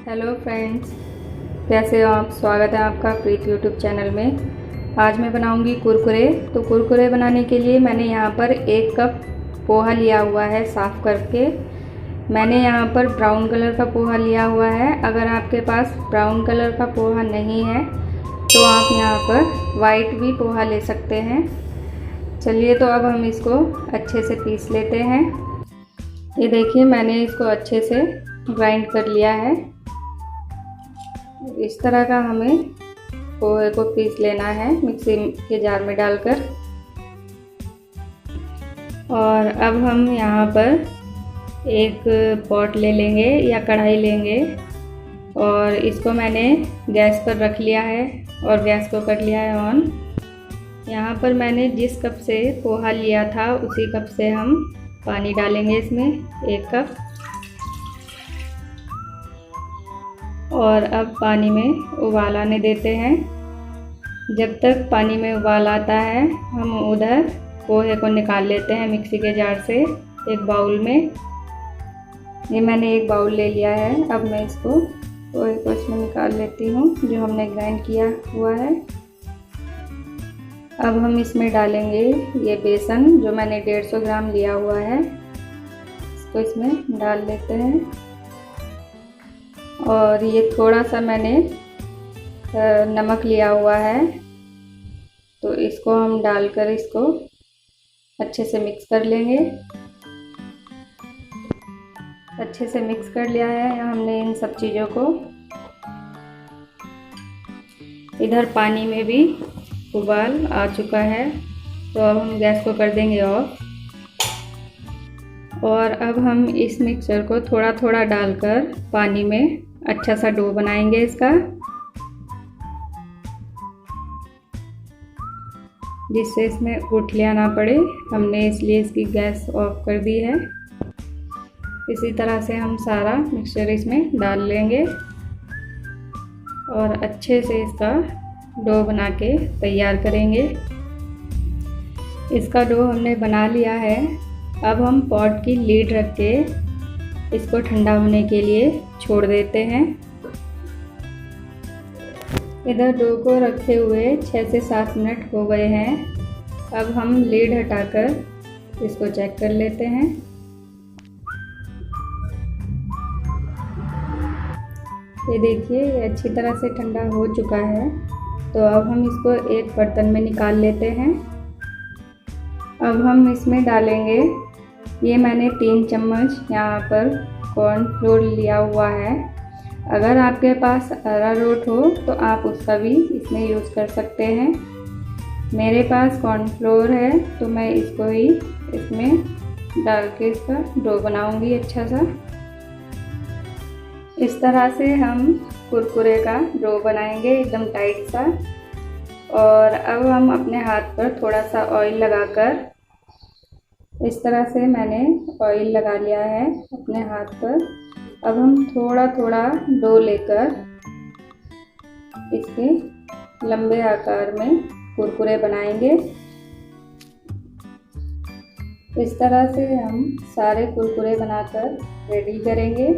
Hello friends, कैसे हो आप। स्वागत है आपका प्रीत यूट्यूब चैनल में। आज मैं बनाऊंगी कुरकुरे। तो कुरकुरे बनाने के लिए मैंने यहाँ पर 1 कप पोहा लिया हुआ है साफ़ करके। मैंने यहाँ पर ब्राउन कलर का पोहा लिया हुआ है। अगर आपके पास ब्राउन कलर का पोहा नहीं है तो आप यहाँ पर वाइट भी पोहा ले सकते हैं। चलिए, तो अब हम इसको अच्छे से पीस लेते हैं। ये देखिए, मैंने इसको अच्छे से ग्राइंड कर लिया है। इस तरह का हमें पोहे को पीस लेना है मिक्सी के जार में डालकर। और अब हम यहाँ पर एक पॉट ले लेंगे या कढ़ाई लेंगे और इसको मैंने गैस पर रख लिया है और गैस को कर लिया है ऑन। यहाँ पर मैंने जिस कप से पोहा लिया था उसी कप से हम पानी डालेंगे इसमें 1 कप। और अब पानी में उबाल आने देते हैं। जब तक पानी में उबाल आता है हम उधर पोहे को निकाल लेते हैं मिक्सी के जार से एक बाउल में। ये मैंने एक बाउल ले लिया है। अब मैं इसको पोहे को इसमें निकाल लेती हूँ जो हमने ग्राइंड किया हुआ है। अब हम इसमें डालेंगे ये बेसन जो मैंने 150 ग्राम लिया हुआ है, इसको इसमें डाल लेते हैं। और ये थोड़ा सा मैंने नमक लिया हुआ है, तो इसको हम डालकर इसको अच्छे से मिक्स कर लेंगे। अच्छे से मिक्स कर लिया है हमने इन सब चीज़ों को। इधर पानी में भी उबाल आ चुका है, तो अब हम गैस को कर देंगे ऑफ। और अब हम इस मिक्सचर को थोड़ा थोड़ा डालकर पानी में अच्छा सा डो बनाएंगे इसका, जिससे इसमें गुठलियाँ ना पड़े। हमने इसलिए इसकी गैस ऑफ कर दी है। इसी तरह से हम सारा मिक्सचर इसमें डाल लेंगे और अच्छे से इसका डो बना के तैयार करेंगे। इसका डो हमने बना लिया है। अब हम पॉट की लीड रख के इसको ठंडा होने के लिए छोड़ देते हैं। इधर डो को रखे हुए 6 से 7 मिनट हो गए हैं। अब हम लीड हटाकर इसको चेक कर लेते हैं। ये देखिए, ये अच्छी तरह से ठंडा हो चुका है। तो अब हम इसको एक बर्तन में निकाल लेते हैं। अब हम इसमें डालेंगे, ये मैंने 3 चम्मच यहाँ पर कॉर्नफ्लोर लिया हुआ है। अगर आपके पास अरारोट हो तो आप उसका भी इसमें यूज़ कर सकते हैं। मेरे पास कॉर्नफ्लोर है तो मैं इसको ही इसमें डाल के इसका डो बनाऊंगी अच्छा सा। इस तरह से हम कुरकुरे का डो बनाएंगे एकदम टाइट सा। और अब हम अपने हाथ पर थोड़ा सा ऑयल लगाकर, इस तरह से मैंने ऑयल लगा लिया है अपने हाथ पर। अब हम थोड़ा थोड़ा डो लेकर इसके लंबे आकार में कुरकुरे बनाएंगे। इस तरह से हम सारे कुरकुरे बनाकर रेडी करेंगे।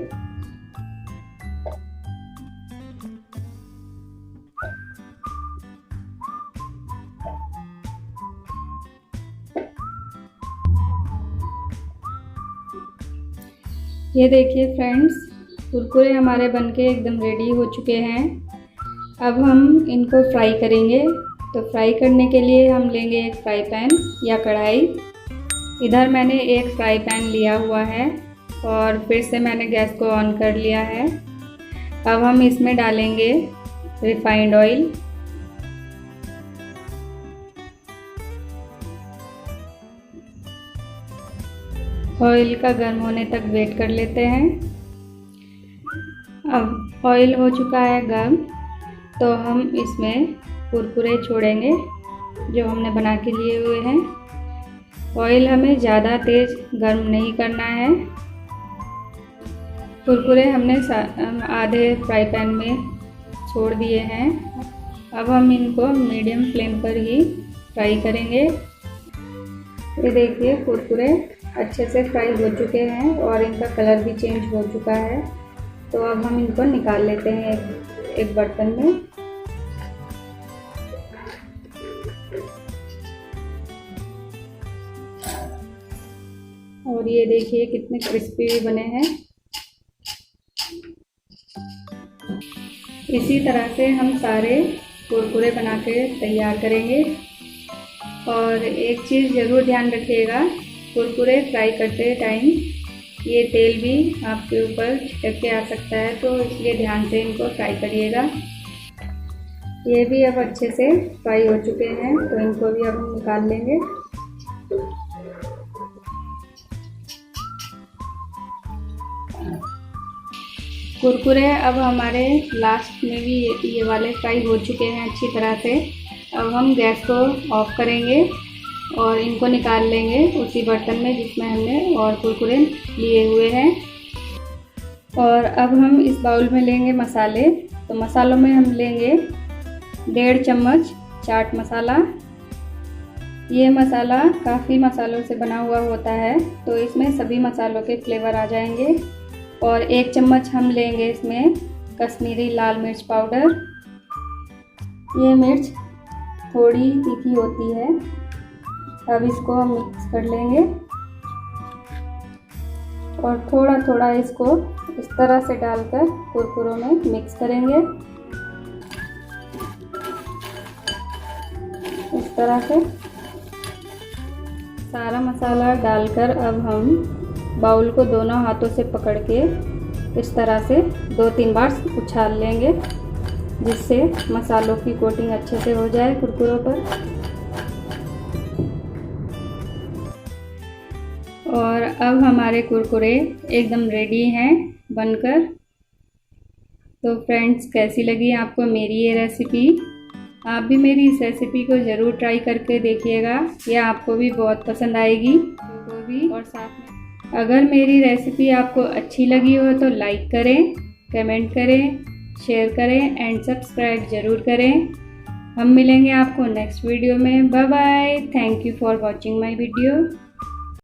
ये देखिए फ्रेंड्स, कुरकुरे हमारे बनके एकदम रेडी हो चुके हैं। अब हम इनको फ्राई करेंगे। तो फ्राई करने के लिए हम लेंगे एक फ्राई पैन या कढ़ाई। इधर मैंने एक फ्राई पैन लिया हुआ है और फिर से मैंने गैस को ऑन कर लिया है। अब हम इसमें डालेंगे रिफाइंड ऑयल। ऑयल का गर्म होने तक वेट कर लेते हैं। अब ऑयल हो चुका है गर्म, तो हम इसमें कुरकुरे छोड़ेंगे जो हमने बना के लिए हुए हैं। ऑयल हमें ज़्यादा तेज़ गर्म नहीं करना है। कुरकुरे हमने आधे फ्राई पैन में छोड़ दिए हैं। अब हम इनको मीडियम फ्लेम पर ही फ्राई करेंगे। ये देखिए, कुरकुरे अच्छे से फ्राई हो चुके हैं और इनका कलर भी चेंज हो चुका है। तो अब हम इनको निकाल लेते हैं एक बर्तन में। और ये देखिए कितने क्रिस्पी भी बने हैं। इसी तरह से हम सारे कुरकुरे बना के तैयार करेंगे। और एक चीज़ ज़रूर ध्यान रखिएगा, कुरकुरे फ्राई करते टाइम ये तेल भी आपके ऊपर छिटक के आ सकता है, तो इसलिए ध्यान से इनको फ्राई करिएगा। ये भी अब अच्छे से फ्राई हो चुके हैं, तो इनको भी अब हम निकाल लेंगे। कुरकुरे अब हमारे लास्ट में भी ये वाले फ्राई हो चुके हैं अच्छी तरह से। अब हम गैस को ऑफ करेंगे और इनको निकाल लेंगे उसी बर्तन में जिसमें हमने और कुरकुरे लिए हुए हैं। और अब हम इस बाउल में लेंगे मसाले। तो मसालों में हम लेंगे 1.5 चम्मच चाट मसाला। ये मसाला काफ़ी मसालों से बना हुआ होता है, तो इसमें सभी मसालों के फ्लेवर आ जाएंगे। और 1 चम्मच हम लेंगे इसमें कश्मीरी लाल मिर्च पाउडर। ये मिर्च थोड़ी तीखी होती है। अब इसको हम मिक्स कर लेंगे और थोड़ा थोड़ा इसको इस तरह से डालकर कुरकुरों में मिक्स करेंगे। इस तरह से सारा मसाला डालकर अब हम बाउल को दोनों हाथों से पकड़ के इस तरह से 2-3 बार उछाल लेंगे, जिससे मसालों की कोटिंग अच्छे से हो जाए कुरकुरों पर। और अब हमारे कुरकुरे एकदम रेडी हैं बनकर। तो फ्रेंड्स, कैसी लगी आपको मेरी ये रेसिपी? आप भी मेरी इस रेसिपी को ज़रूर ट्राई करके देखिएगा, यह आपको भी बहुत पसंद आएगी। तो भी और साथ में अगर मेरी रेसिपी आपको अच्छी लगी हो तो लाइक करें, कमेंट करें, शेयर करें एंड सब्सक्राइब ज़रूर करें। हम मिलेंगे आपको नेक्स्ट वीडियो में। Bye bye. Thank you for watching my video.